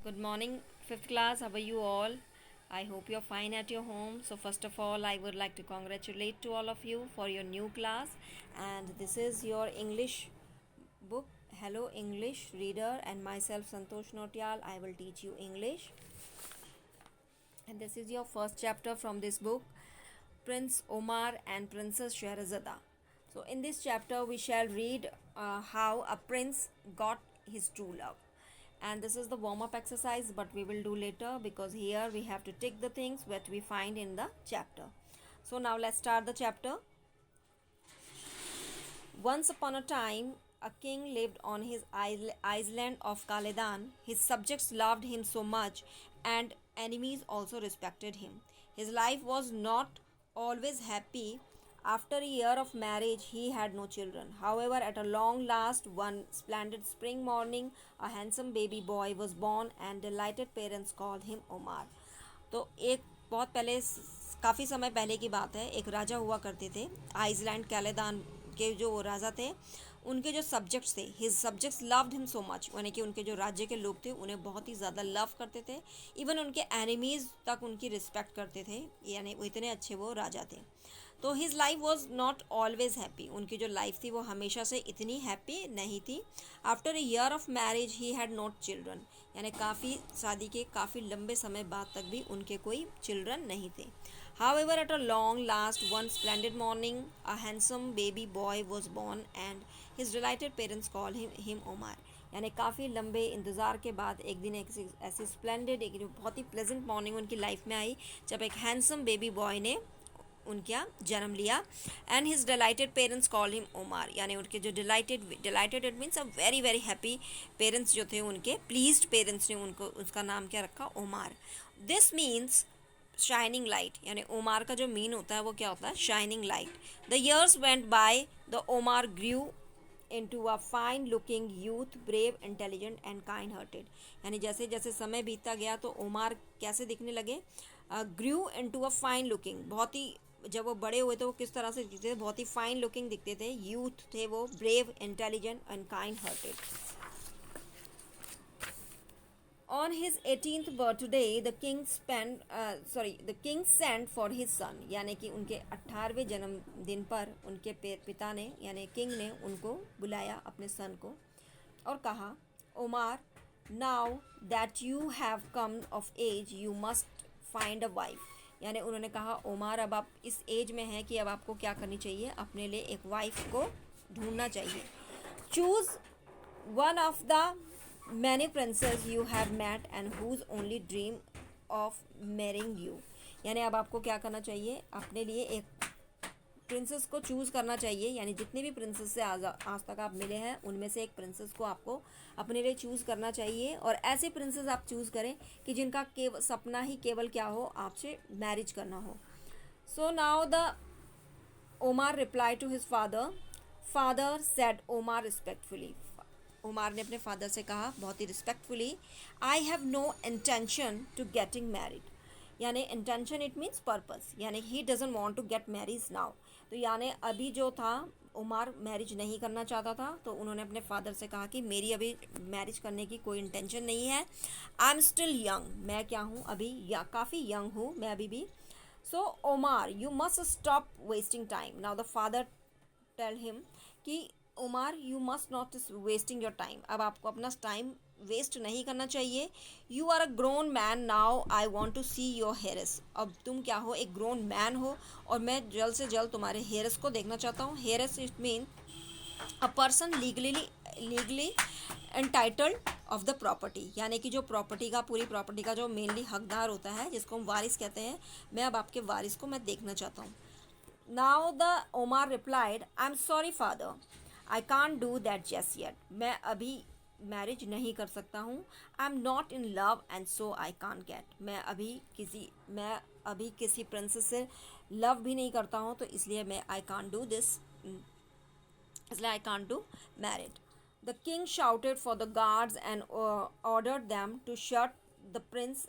Good morning, fifth class. How are you all? I hope you're fine at your home. So, first of all, I would like to congratulate to all of you for your new class. And this is your English book. Hello, English reader, and myself, Santosh Notial. I will teach you English. And this is your first chapter from this book, Prince Omar and Princess Shahrazada. So, in this chapter, we shall read how a prince got his true love. And this is the warm up exercise, but we will do later because here we have to tick the things that we find in the chapter. So, now let's start the chapter. Once upon a time, a king lived on his island of Kaledan. His subjects loved him so much, and enemies also respected him. His life was not always happy. After a year of marriage, he had no children. However, at a long last, one splendid spring morning, a handsome baby boy was born, and delighted parents called him Omar. तो एक बहुत पहले काफ़ी समय पहले की बात है, एक राजा हुआ करते थे आइसलैंड कैलेदान के जो वो राजा थे, उनके जो सब्जेक्ट्स थे, his subjects loved him so much, यानी कि उनके जो राज्य के लोग थे उन्हें बहुत ही ज़्यादा लव करते थे। इवन उनके एनिमीज़ तक उनकी रिस्पेक्ट करते थे, यानी वो इतने अच्छे वो राजा थे। तो his life was not always happy, उनकी जो लाइफ थी वो हमेशा से इतनी हैप्पी नहीं थी। After a year of marriage he had not children, यानी काफ़ी शादी के काफ़ी लंबे समय बाद तक भी उनके कोई चिल्ड्रन नहीं थे। However, at a long last, one splendid morning, a handsome baby boy was born, and his delighted parents called him Omar. यानी काफ़ी लंबे इंतज़ार के बाद एक दिन एक ऐसी स्प्लेंडेड एक बहुत ही प्लेजेंट मॉर्निंग उनकी लाइफ में आई जब एक हैंडसम बेबी बॉय ने उनका जन्म लिया। And his delighted parents call him Omar, यानी उनके जो delighted it means a very very happy parents जो थे, उनके प्लीज्ड पेरेंट्स ने उनको उसका नाम क्या रखा, Omar. This means shining light, यानी ओमार का जो मीन होता है वो क्या होता है, shining light. The years went by, the Omar grew into a fine looking youth, brave, intelligent and kind hearted, यानी जैसे जैसे समय बीतता गया तो ओमार कैसे दिखने लगे, ग्रू into a fine looking, बहुत ही जब वो बड़े हुए तो वो किस तरह से दिखते थे, बहुत ही फाइन लुकिंग दिखते थे, यूथ थे वो, brave, intelligent and kind hearted. On his 18th birthday, the king sent for his son, यानी कि उनके 18वें जन्मदिन पर उनके पिता ने यानी किंग ने उनको बुलाया अपने सन को और कहा, Omar, now that you have come of age you must find a wife, यानी उन्होंने कहा, ओमार अब आप इस एज में हैं कि अब आपको क्या करनी चाहिए, अपने लिए एक वाइफ को ढूंढना चाहिए। Choose one of the many princes you have met and whose only dream of marrying you, यानी अब आपको क्या करना चाहिए, अपने लिए एक प्रिंसेस को चूज़ करना चाहिए, यानी जितने भी प्रिंसेस से आज तक आप मिले हैं उनमें से एक प्रिंसेस को आपको अपने लिए चूज़ करना चाहिए, और ऐसे प्रिंसेस आप चूज़ करें कि जिनका केवल सपना ही केवल क्या हो, आपसे मैरिज करना हो। So now the Omar reply to his father said Omar respectfully, Umar ने अपने फादर से कहा बहुत ही respectfully, I have no intention to getting married, यानी इंटेंशन इट मीन्स पर्पस, यानी he doesn't want to get marriage now, तो यानी अभी जो था उमार मैरिज नहीं करना चाहता था, तो उन्होंने अपने फादर से कहा कि मेरी अभी मैरिज करने की कोई इंटेंशन नहीं है। आई एम स्टिल यंग, मैं क्या हूँ अभी काफ़ी यंग हूँ मैं अभी भी। So Omar you must stop wasting time, now the father tell him कि Omar you must not wasting your time, अब आपको अपना टाइम वेस्ट नहीं करना चाहिए। You are a grown man now, I want to see your heirs, अब तुम क्या हो, एक ग्रोन मैन हो और मैं जल्द से जल्द तुम्हारे हेयर्स को देखना चाहता हूँ। Hairs it mean a person legally entitled of the property, यानी कि जो प्रॉपर्टी का पूरी प्रॉपर्टी का जो मेनली हकदार होता है, जिसको हम वारिस कहते हैं, मैं अब आपके वारिस को मैं देखना चाहता हूँ। Now the Omar replied, I am sorry father, I can't do that just yet, मैं अभी मैरिज नहीं कर सकता हूँ। I am not in love and so I can't get, मैं अभी किसी प्रिंसेस से लव भी नहीं करता हूँ, तो इसलिए मैं आई कांट डू दिस, इसलिए I can't do married. The king shouted for the guards and ordered them to shut the prince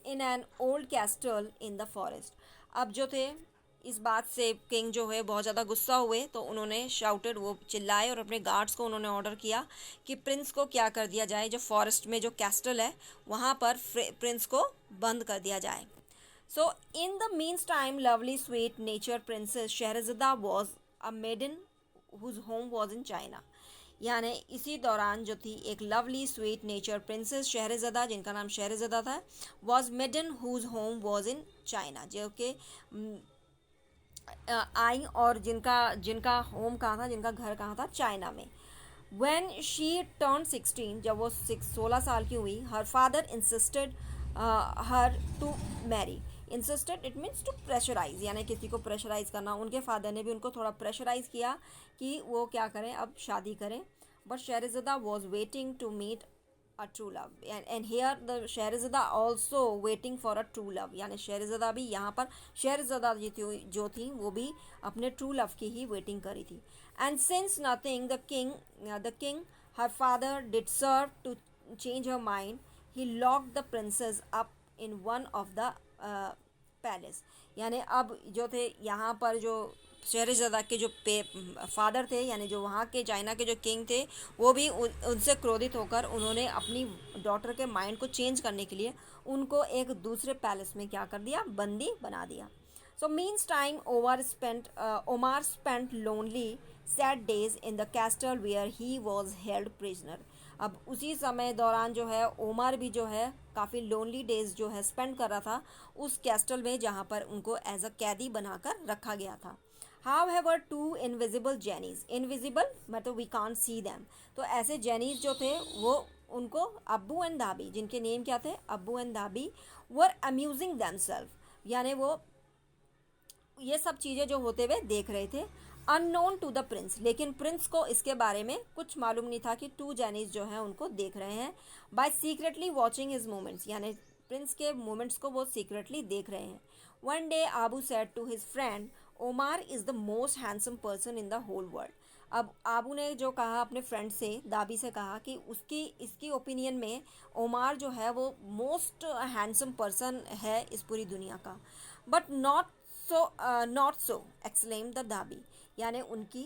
in an old castle in the forest, अब जो थे इस बात से किंग जो है बहुत ज़्यादा गुस्सा हुए, तो उन्होंने शाउटेड, वो चिल्लाए और अपने गार्ड्स को उन्होंने ऑर्डर किया कि प्रिंस को क्या कर दिया जाए, जो फॉरेस्ट में जो कैस्टल है वहाँ पर प्रिंस को बंद कर दिया जाए। So, in the meantime, lovely, sweet natured princess Shahrazada was a maiden whose home was in China. यानी इसी दौरान जो थी एक lovely sweet nature princess Scheherazade, जिनका नाम शहरज़दा था, was maiden whose home was in China, जो कि आई और जिनका जिनका होम कहाँ था, जिनका घर कहाँ था, चाइना में। When she turned 16, जब वो 16 साल की हुई, her father insisted her to marry. Insisted it means to pressurize, यानी किसी को प्रेशराइज करना। उनके फादर ने भी उनको थोड़ा प्रेशराइज किया कि वो क्या करें, अब शादी करें। But Scheherazade was waiting to meet a true love, and here the शहरज़दा also waiting for a true love, यानी शहरज़दा भी यहाँ पर शहरज़दा जो थी वो भी अपने ट्रू लव की ही वेटिंग करी थी। And since nothing the king her father did serve to change her mind, he locked the princess up in one of the palace। यानी अब जो थे यहाँ पर जो शहरज़दा के जो फादर थे, यानी जो वहाँ के चाइना के जो किंग थे, वो भी उनसे क्रोधित होकर उन्होंने अपनी डॉटर के माइंड को चेंज करने के लिए उनको एक दूसरे पैलेस में क्या कर दिया, बंदी बना दिया। So meantime, Omar spent lonely, sad days in the castle where he was held prisoner। अब उसी समय दौरान जो है ओमर भी जो है काफ़ी लोनली डेज जो है स्पेंड कर रहा था उस कैस्टल में, जहाँ पर उनको एज अ कैदी बनाकर रखा गया था। However, two invisible Jennies, invisible मतलब we can't see them, तो ऐसे जेनीज जो थे वो उनको अब्बू एंड दाबी, जिनके नेम क्या थे, अब्बू एंड दाबी, वर अम्यूजिंग themselves, यानी वो ये सब चीज़ें जो होते हुए देख रहे थे। अननोन टू द प्रिंस, लेकिन प्रिंस को इसके बारे में कुछ मालूम नहीं था कि टू जेनीज जो हैं उनको देख रहे हैं। By secretly watching his movements, यानी प्रिंस के मूवमेंट्स को वो सीक्रेटली देख रहे हैं। One day Abu said to his friend, Omar is the most handsome person in the whole world. अब आबू ने जो कहा अपने फ्रेंड से, दाबी से कहा कि इसकी ओपिनियन में ओमार जो है वो मोस्ट हैंडसम पर्सन है इस पूरी दुनिया का। But not so exclaimed the दाबी, यानी उनकी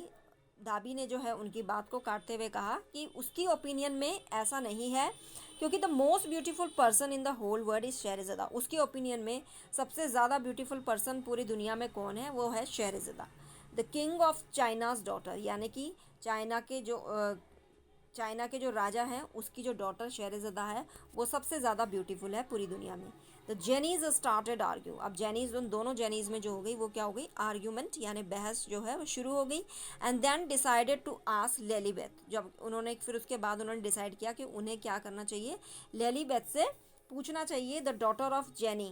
दाबी ने जो है उनकी बात को काटते हुए कहा कि उसकी ओपिनियन में ऐसा नहीं है, क्योंकि the most beautiful person in the whole world is Scheherazade. उसकी ओपिनियन में सबसे ज़्यादा ब्यूटीफुल पर्सन पूरी दुनिया में कौन है, वो है Scheherazade. The king of China's daughter, यानी कि चाइना के जो राजा हैं उसकी जो डॉटर शहरज़दा है वो सबसे ज़्यादा ब्यूटीफुल है पूरी दुनिया में। द जेनीज स्टार्टेड आर्ग्यू, अब जेनीज, उन दोनों जेनीज में जो हो गई वो क्या हो गई, आर्ग्यूमेंट, यानी बहस जो है वो शुरू हो गई। And then decided to ask Lelibeth, जब उन्होंने फिर उसके बाद उन्होंने डिसाइड किया कि उन्हें क्या करना चाहिए, लेलीबेथ से पूछना चाहिए, the daughter of genie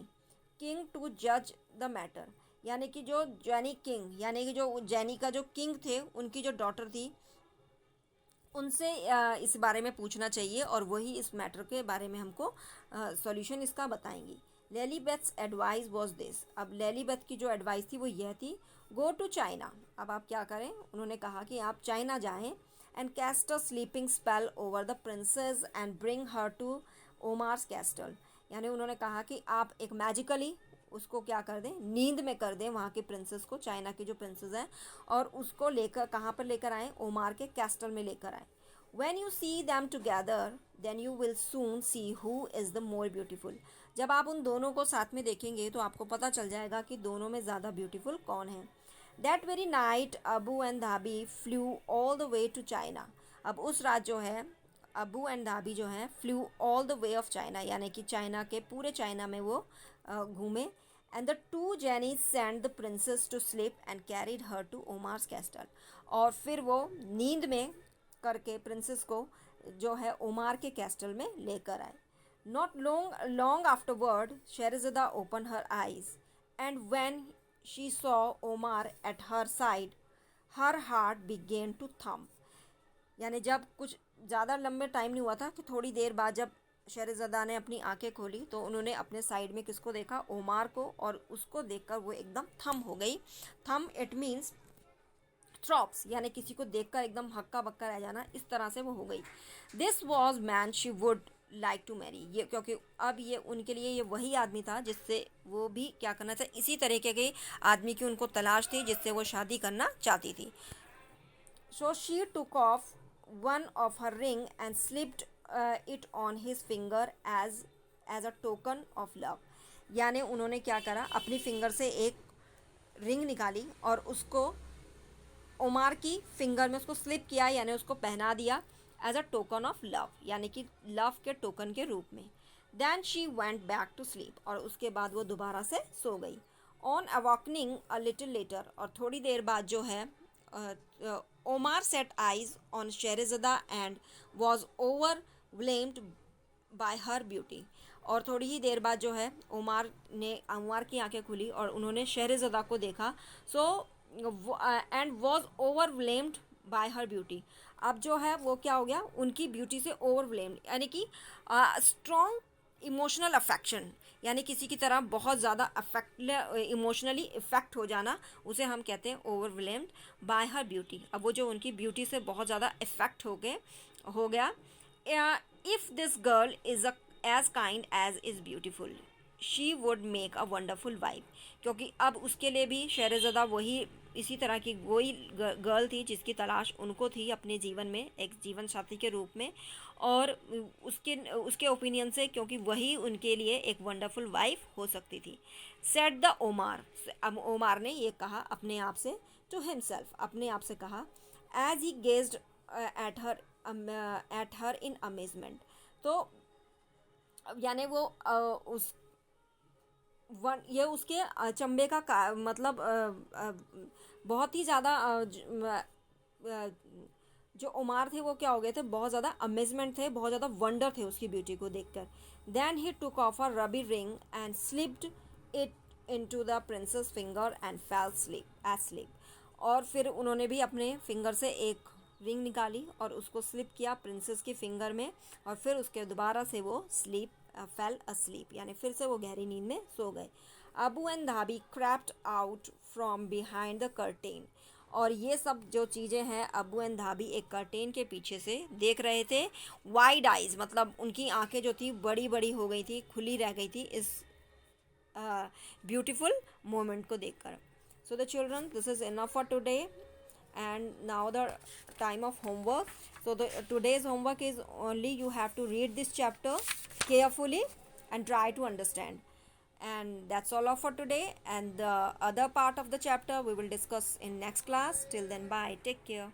king to जज द मैटर, यानी कि जो जेनी किंग, यानी कि जो जेनी का जो किंग थे उनकी जो डॉटर थी उनसे इस बारे में पूछना चाहिए और वही इस मैटर के बारे में हमको सॉल्यूशन इसका बताएंगी। लेलीबेथ्स एडवाइस वाज दिस, अब लेलीबेथ की जो एडवाइस थी वो यह थी, गो टू चाइना। अब आप क्या करें, उन्होंने कहा कि आप चाइना जाएं and cast a sleeping spell over the princess and bring her to Omar's castle, यानी उन्होंने कहा कि आप एक मैजिकली उसको क्या कर दें, नींद में कर दें वहाँ के प्रिंसेस को, चाइना की जो प्रिंसेस हैं, और उसको लेकर कहाँ पर लेकर आएँ, ओमार के कैस्टल में लेकर आएँ। When you see them together, then you will soon see who is the more beautiful। जब आप उन दोनों को साथ में देखेंगे तो आपको पता चल जाएगा कि दोनों में ज़्यादा ब्यूटीफुल कौन है। That very night, Abu and Dhabi flew all the way to China। अब उस रात जो है अबू एंड धाबी जो है flew all the way of China, यानी कि चाइना के पूरे चाइना में वो घूमे। And the two Jennies sent the princess to sleep and carried her to Omar's castle। और फिर वो नींद में करके प्रिंसेस को जो है ओमार के कैस्टल में लेकर आए। Not long afterward Scheherazade open her eyes and when she saw Omar at her side her heart began to thump, यानी जब कुछ ज़्यादा लंबे टाइम नहीं हुआ था कि थोड़ी देर बाद जब शहरज़दा ने अपनी आंखें खोली तो उन्होंने अपने साइड में किसको देखा, ओमार को, और उसको देखकर वो एकदम थम हो गई। थम इट मीन्स थ्रॉप्स, यानी किसी को देखकर एकदम हक्का बक्का रह जाना, इस तरह से वो हो गई। This was man she would like to marry, ये क्योंकि अब ये उनके लिए ये वही आदमी था जिससे वो भी क्या करना था, इसी तरीके के आदमी की उनको तलाश थी जिससे वो शादी करना चाहती थी. So she took off one of her ring and slipped it on his finger as a token of love. यानी उन्होंने क्या करा, अपनी फिंगर से एक रिंग निकाली और उसको ओमार की फिंगर में उसको स्लिप किया, यानी उसको पहना दिया as a token of love, यानी कि लव के टोकन के रूप में. Then she went back to sleep, और उसके बाद वो दोबारा से सो गई. On awakening a little later, और थोड़ी देर बाद जो है Omar set eyes on Scheherazade and was overwhelmed by her beauty. और थोड़ी ही देर बाद जो है उमार की आंखें खुली और उन्होंने शेहरज़दा को देखा. So and was overwhelmed by her beauty. अब जो है वो क्या हो गया, उनकी ब्यूटी से ओवरवेल्म्ड, यानी कि स्ट्रॉन्ग इमोशनल अफेक्शन, यानी किसी की तरह बहुत ज़्यादा इमोशनली इफेक्ट हो जाना, उसे हम कहते हैं ओवरवेल्म्ड बाय हर ब्यूटी. अब वो जो उनकी ब्यूटी से बहुत ज़्यादा इफेक्ट हो गया. If this girl is as kind as is beautiful she would make a wonderful wife. क्योंकि अब उसके लिए भी शेहरज़दा वही इसी तरह की वही गर्ल थी जिसकी तलाश उनको थी अपने जीवन में, एक जीवन साथी के रूप में, और उसके ओपिनियन से, क्योंकि वही उनके लिए एक वंडरफुल वाइफ हो सकती थी. Said the Omar. अब ओमार ने ये कहा अपने आप से, टू हिमसेल्फ, अपने आप से कहा, as he gazed at her in amazement. तो यानी वो ये उसके अचंभे का मतलब बहुत ही ज़्यादा जो उमार थे वो क्या हो गए थे, बहुत ज़्यादा अमेजमेंट थे, बहुत ज़्यादा वंडर थे उसकी ब्यूटी को देखकर. Then he took off a ruby ring and slipped it into the princess finger and fell sleep. और फिर उन्होंने भी अपने फिंगर से एक रिंग निकाली और उसको स्लिप किया प्रिंसेस की फिंगर में, और फिर उसके दोबारा से वो फेल अस्लीप, यानी फिर से वो गहरी नींद में सो गए. Abu and Dhabi crept out from behind the curtain. और ये सब जो चीज़ें हैं, अबू एंड धाबी एक कर्टेन के पीछे से देख रहे थे. वाइड आइज, मतलब उनकी आंखें जो थी बड़ी बड़ी हो गई थी, खुली रह गई थी इस ब्यूटीफुल मोमेंट को देखकर. So the children, this is enough for today, and now the time of homework. So today's homework is only you have to read this chapter carefully and try to understand, and that's all for today, and the other part of the chapter we will discuss in next class. Till then, bye, take care.